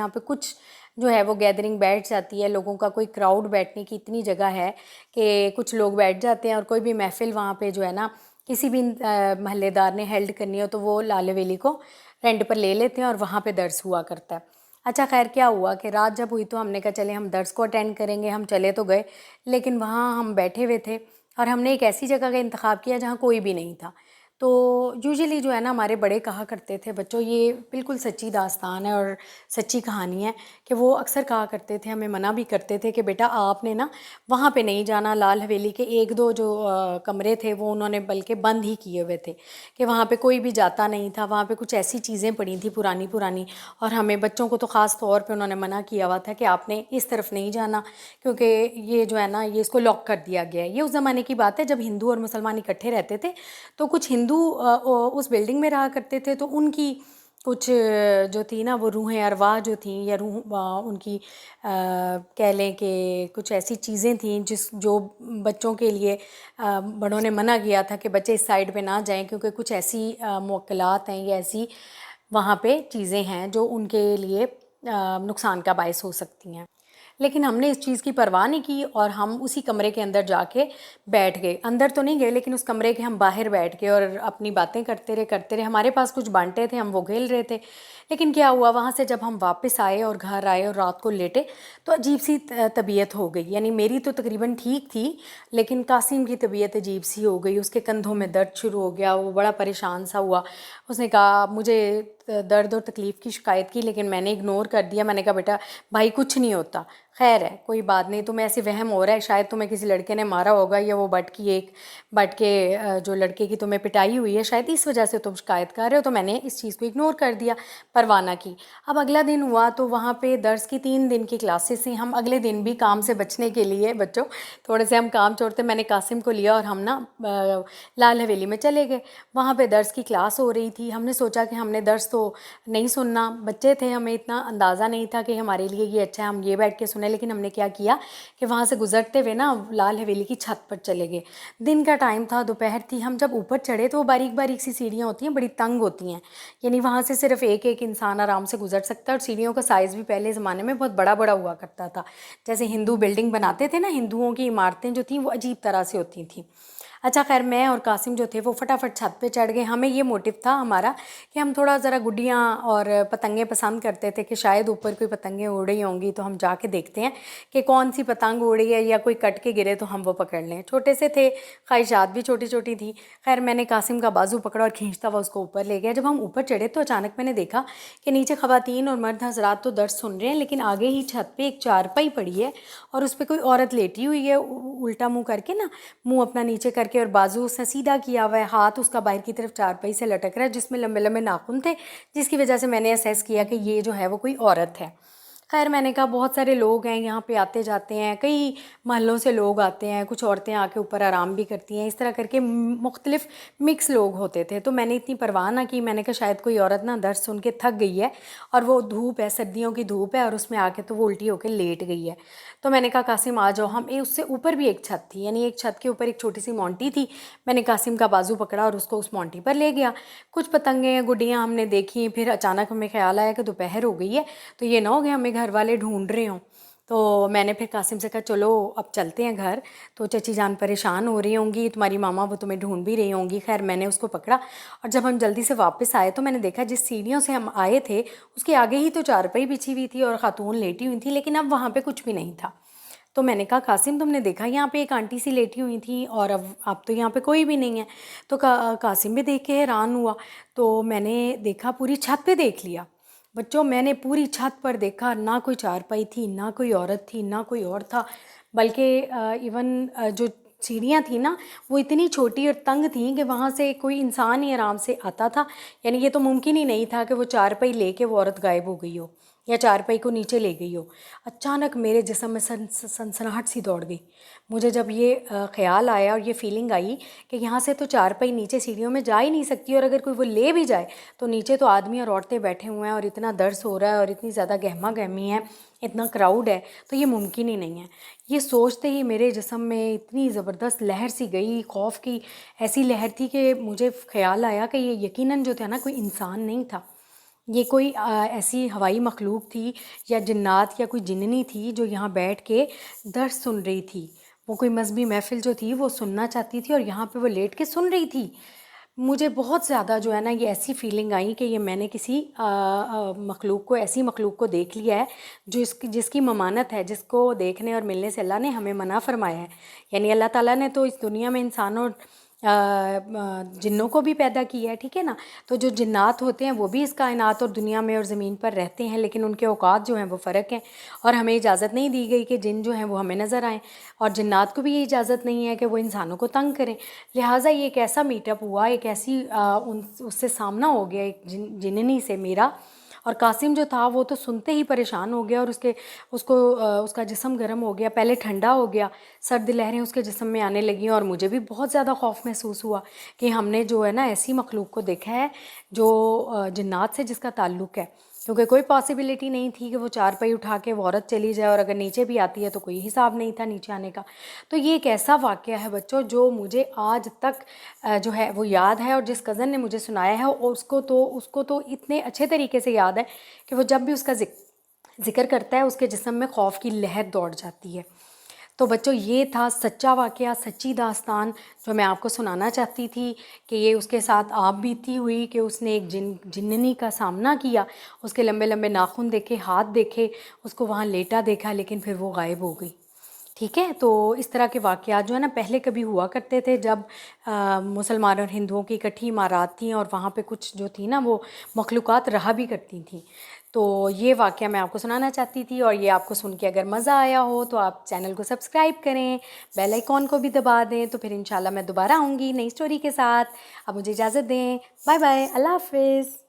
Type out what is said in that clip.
جہاں پہ کچھ جو ہے وہ گیدرنگ بیٹھ جاتی ہے، لوگوں کا کوئی کراؤڈ بیٹھنے کی اتنی جگہ ہے کہ کچھ لوگ بیٹھ جاتے ہیں، اور کوئی بھی محفل وہاں پہ جو ہے نا کسی بھی محلے دار نے ہیلڈ کرنی ہو تو وہ لال حویلی کو رینٹ پر لے لیتے ہیں اور وہاں پہ درس ہوا کرتا ہے۔ اچھا خیر کیا ہوا کہ رات جب ہوئی تو ہم نے کہا چلے ہم درس کو اٹینڈ کریں گے، ہم چلے تو گئے، لیکن وہاں ہم بیٹھے ہوئے تھے اور ہم نے ایک ایسی جگہ کا انتخاب کیا جہاں کوئی بھی نہیں تھا۔ تو یوزلی جو ہے نا ہمارے بڑے کہا کرتے تھے، بچوں یہ بالکل سچی داستان ہے اور سچی کہانی ہے، کہ وہ اکثر کہا کرتے تھے، ہمیں منع بھی کرتے تھے کہ بیٹا آپ نے نا وہاں پہ نہیں جانا، لال حویلی کے ایک دو جو کمرے تھے وہ انہوں نے بلکہ بند ہی کیے ہوئے تھے کہ وہاں پہ کوئی بھی جاتا نہیں تھا، وہاں پہ کچھ ایسی چیزیں پڑی تھیں پرانی، اور ہمیں بچوں کو تو خاص طور پہ انہوں نے منع کیا ہوا تھا کہ آپ نے اس طرف نہیں جانا، کیونکہ یہ جو ہے نا یہ اس کو لاک کر دیا گیا ہے۔ یہ اس زمانے کی بات ہے جب ہندو اور مسلمان اکٹھے رہتے تھے، تو کچھ ہندو اس بلڈنگ میں رہا کرتے تھے، تو ان کی کچھ جو تھی نا وہ روحیں ارواح جو تھیں یا روح ان کی کہہ لیں کہ کچھ ایسی چیزیں تھیں جو بچوں کے لیے بڑوں نے منع کیا تھا کہ بچے اس سائڈ پہ نہ جائیں، کیونکہ کچھ ایسی موکلات ہیں یا ایسی وہاں پہ چیزیں ہیں جو ان کے لیے نقصان کا باعث ہو سکتی ہیں۔ لیکن ہم نے اس چیز کی پرواہ نہیں کی اور ہم اسی کمرے کے اندر جا کے بیٹھ گئے، اندر تو نہیں گئے لیکن اس کمرے کے ہم باہر بیٹھ گئے اور اپنی باتیں کرتے رہے۔ ہمارے پاس کچھ بانٹے تھے، ہم وہ کھیل رہے تھے۔ لیکن کیا ہوا وہاں سے جب ہم واپس آئے اور گھر آئے اور رات کو لیٹے تو عجیب سی طبیعت ہو گئی، یعنی میری تو تقریباً ٹھیک تھی لیکن قاسم کی طبیعت عجیب سی ہو گئی، اس کے کندھوں میں درد شروع ہو گیا، وہ بڑا پریشان سا ہوا۔ اس نے کہا مجھے درد اور تکلیف کی شکایت کی، لیکن میں نے اگنور کر دیا۔ میں نے کہا بیٹا بھائی کچھ نہیں ہوتا، خیر ہے کوئی بات نہیں، تمہیں ایسے وہم ہو رہا ہے، شاید تمہیں کسی لڑکے نے مارا ہوگا یا وہ بٹ کے جو لڑکے کی تمہیں پٹائی ہوئی ہے شاید اس وجہ سے تم شکایت کر رہے ہو۔ تو میں نے اس چیز کو اگنور کر دیا، پرواہ نہ کی۔ اب اگلا دن ہوا تو وہاں پہ درس کی 3 دن کی کلاسز تھیں۔ ہم اگلے دن بھی کام سے بچنے کے لیے بچوں تھوڑے سے ہم کام چھوڑتے، میں نے قاسم کو لیا اور ہم نا لال حویلی میں چلے گئے۔ وہاں پہ درس کی کلاس ہو رہی تھی، ہم نے سوچا کہ ہم نے درس تو نہیں سننا، بچے تھے ہمیں اتنا اندازہ نہیں تھا کہ ہمارے لیے یہ اچھا ہے ہم یہ بیٹھ کے سنیں، لیکن ہم نے کیا کیا کہ وہاں سے گزرتے ہوئے نا لال حویلی کی چھت پر چلے گئے۔ دن کا ٹائم تھا، دوپہر تھی، ہم جب اوپر چڑھے تو وہ باریک باریک سی سیڑھیاں ہوتی ہیں، بڑی تنگ ہوتی ہیں، یعنی وہاں سے صرف ایک انسان آرام سے گزر سکتا ہے، اور سیڑھیوں کا سائز بھی پہلے زمانے میں بہت بڑا بڑا ہوا کرتا تھا، جیسے ہندو بلڈنگ بناتے تھے نا، ہندوؤں کی عمارتیں جو تھیں وہ عجیب طرح سے ہوتی تھیں۔ اچھا خیر میں اور قاسم جو تھے وہ فٹافٹ چھت پہ چڑھ گئے۔ ہمیں یہ موٹیو تھا ہمارا کہ ہم تھوڑا ذرا گڈیاں اور پتنگیں پسند کرتے تھے کہ شاید اوپر کوئی پتنگیں اڑ رہی ہوں گی تو ہم جا کے دیکھتے ہیں کہ کون سی پتنگ اڑ رہی ہے یا کوئی کٹ کے گرے تو ہم وہ پکڑ لیں۔ چھوٹے سے تھے، خواہشات بھی چھوٹی چھوٹی تھی۔ خیر میں نے قاسم کا بازو پکڑا اور کھینچتا ہوا اس کو اوپر لے گیا۔ جب ہم اوپر چڑھے تو اچانک میں نے دیکھا کہ نیچے خواتین اور مرد حضرات تو درس سن رہے ہیں، لیکن آگے ہی چھت پہ ایک چارپائی پڑی ہے اور اس پہ کوئی عورت لیٹی ہوئی ہے، الٹا منہ کر کے نا، منہ اپنا نیچے کر کے اور بازو اس نے سیدھا کیا ہوا ہے، ہاتھ اس کا باہر کی طرف چارپائی سے لٹک رہا ہے جس میں لمبے لمبے ناخن تھے، جس کی وجہ سے میں نے اسیس کیا کہ یہ جو ہے وہ کوئی عورت ہے۔ خیر میں نے کہا بہت سارے لوگ ہیں یہاں پہ آتے جاتے ہیں، کئی محلوں سے لوگ آتے ہیں، کچھ عورتیں آ کے اوپر آرام بھی کرتی ہیں، اس طرح کر کے مختلف مکس لوگ ہوتے تھے۔ تو میں نے اتنی پرواہ نہ کی، میں نے کہا شاید کوئی عورت نا درس سن کے تھک گئی ہے اور وہ دھوپ ہے، سردیوں کی دھوپ ہے، اور اس میں آ کے تو وہ الٹی ہو کے لیٹ گئی ہے۔ تو میں نے کہا قاسم آ جاؤ، ہم اس سے اوپر بھی ایک چھت تھی، یعنی ایک چھت کے اوپر ایک چھوٹی سی مونٹی تھی۔ میں نے قاسم کا بازو پکڑا اور اس کو اس مونٹی پر لے گیا۔ کچھ پتنگیں گڈیاں ہم نے دیکھی، پھر اچانک ہمیں خیال آیا کہ دوپہر ہو گئی ہے تو یہ نہ ہو گیا ہمیں گھر والے ڈھونڈ رہے ہوں۔ تو میں نے پھر قاسم سے کہا چلو اب چلتے ہیں گھر، تو چچی جان پریشان ہو رہی ہوں گی، تمہاری ماما وہ تمہیں ڈھونڈ بھی رہی ہوں گی۔ خیر میں نے اس کو پکڑا اور جب ہم جلدی سے واپس آئے تو میں نے دیکھا جس سیڑھیوں سے ہم آئے تھے اس کے آگے ہی تو چارپائی بچھی ہوئی تھی اور خاتون لیٹی ہوئی تھی، لیکن اب وہاں پہ کچھ بھی نہیں تھا۔ تو میں نے کہا قاسم تم نے دیکھا یہاں پہ ایک آنٹی سی لیٹی ہوئی تھی اور اب تو یہاں پہ کوئی بھی نہیں ہے۔ تو قاسم بھی دیکھ کے حیران ہوا۔ تو میں نے دیکھا پوری چھت پہ دیکھ لیا بچوں، میں نے پوری چھت پر دیکھا، نہ کوئی چارپائی تھی، نہ کوئی عورت تھی، نہ کوئی اور تھا، بلکہ ایون جو سیڑھیاں تھیں نا وہ اتنی چھوٹی اور تنگ تھیں کہ وہاں سے کوئی انسان ہی آرام سے آتا تھا، یعنی یہ تو ممکن ہی نہیں تھا کہ وہ چارپائی لے کے وہ عورت غائب ہو گئی ہو یا چارپائی کو نیچے لے گئی ہو۔ اچانک میرے جسم میں سنسناہٹ سی دوڑ گئی۔ مجھے جب یہ خیال آیا اور یہ فیلنگ آئی کہ یہاں سے تو چارپائی نیچے سیڑھیوں میں جا ہی نہیں سکتی، اور اگر کوئی وہ لے بھی جائے تو نیچے تو آدمی اور عورتیں بیٹھے ہوئے ہیں اور اتنا درس ہو رہا ہے اور اتنی زیادہ گہما گہمی ہے، اتنا کراؤڈ ہے، تو یہ ممکن ہی نہیں ہے۔ یہ سوچتے ہی میرے جسم میں اتنی زبردست لہر سی گئی، خوف کی ایسی لہر تھی کہ مجھے خیال آیا کہ یہ یقیناً جو تھا نا کوئی انسان نہیں تھا، یہ کوئی ایسی ہوائی مخلوق تھی یا جنات یا کوئی جننی تھی جو یہاں بیٹھ کے درس سن رہی تھی. وہ کوئی مذہبی محفل جو تھی وہ سننا چاہتی تھی اور یہاں پہ وہ لیٹ کے سن رہی تھی. مجھے بہت زیادہ جو ہے نا یہ ایسی فیلنگ آئی کہ یہ میں نے کسی مخلوق کو، ایسی مخلوق کو دیکھ لیا ہے جو جس کی ممانت ہے، جس کو دیکھنے اور ملنے سے اللہ نے ہمیں منع فرمایا ہے. یعنی اللہ تعالیٰ نے تو اس دنیا میں انسانوں جنوں کو بھی پیدا کیا ہے، ٹھیک ہے نا. تو جو جنات ہوتے ہیں وہ بھی اس کائنات اور دنیا میں اور زمین پر رہتے ہیں، لیکن ان کے اوقات جو ہیں وہ فرق ہیں، اور ہمیں اجازت نہیں دی گئی کہ جن جو ہیں وہ ہمیں نظر آئیں، اور جنات کو بھی یہ اجازت نہیں ہے کہ وہ انسانوں کو تنگ کریں. لہٰذا یہ ایک ایسا میٹ اپ ہوا، ایک ایسی اس سے سامنا ہو گیا ایک جننی سے میرا. اور قاسم جو تھا وہ تو سنتے ہی پریشان ہو گیا، اور اس کا جسم گرم ہو گیا، پہلے ٹھنڈا ہو گیا، سرد لہریں اس کے جسم میں آنے لگیں، اور مجھے بھی بہت زیادہ خوف محسوس ہوا کہ ہم نے جو ہے نا ایسی مخلوق کو دیکھا ہے جو جنات سے جس کا تعلق ہے. کیونکہ کوئی پاسبلٹی نہیں تھی کہ وہ چارپائی اٹھا کے وہ عورت چلی جائے، اور اگر نیچے بھی آتی ہے تو کوئی حساب نہیں تھا نیچے آنے کا. تو یہ ایک ایسا واقعہ ہے بچوں جو مجھے آج تک جو ہے وہ یاد ہے، اور جس کزن نے مجھے سنایا ہے اس کو تو اتنے اچھے طریقے سے یاد ہے کہ وہ جب بھی اس کا ذکر کرتا ہے اس کے جسم میں خوف کی لہر دوڑ جاتی ہے. تو بچوں یہ تھا سچا واقعہ، سچی داستان جو میں آپ کو سنانا چاہتی تھی کہ یہ اس کے ساتھ آپ بیتی ہوئی کہ اس نے ایک جننی کا سامنا کیا، اس کے لمبے لمبے ناخن دیکھے، ہاتھ دیکھے، اس کو وہاں لیٹا دیکھا، لیکن پھر وہ غائب ہو گئی. ٹھیک ہے. تو اس طرح کے واقعات جو ہے نا پہلے کبھی ہوا کرتے تھے جب مسلمان اور ہندوؤں کی اکٹھی عمارات تھیں، اور وہاں پہ کچھ جو تھی نا وہ مخلوقات رہا بھی کرتی تھیں. تو یہ واقعہ میں آپ کو سنانا چاہتی تھی، اور یہ آپ کو سن کے اگر مزہ آیا ہو تو آپ چینل کو سبسکرائب کریں، بیل آئیکن کو بھی دبا دیں، تو پھر انشاءاللہ میں دوبارہ آؤں گی نئی سٹوری کے ساتھ. اب مجھے اجازت دیں. بائے بائے، اللہ حافظ.